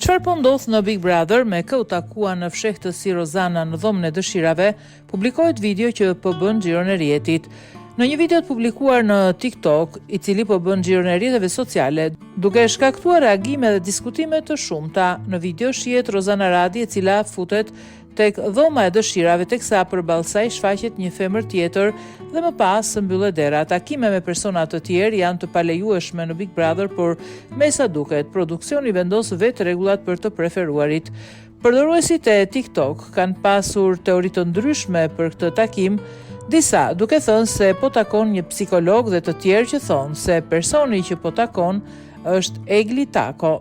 Çfarë po ndodh në Big Brother me kë u takua në fshehtësi Rozana në dhomën e dëshirave, publikohet video që po bën xhiron e rrjetit. Në një video të publikuar në TikTok, i cili po bën xhiron e rrjeteve sociale, duke shkaktuar reagime dhe diskutime të shumta, në video shihet Rozana Radi e cila futet tek dhoma e dëshirave teksa përballë saj shfaqet një femër tjetër dhe më pas mbyllet dera. Takime me persona të tjerë janë të palejueshme në Big Brother, por me sa duket, produksioni vendos vetë rregullat për të preferuarit. Përdoruesit e TikTok kanë pasur teori të ndryshme për këtë takim, disa duke thënë se po takon një psikolog dhe të tjerë që thonë se personi që po takon është Egli Tako.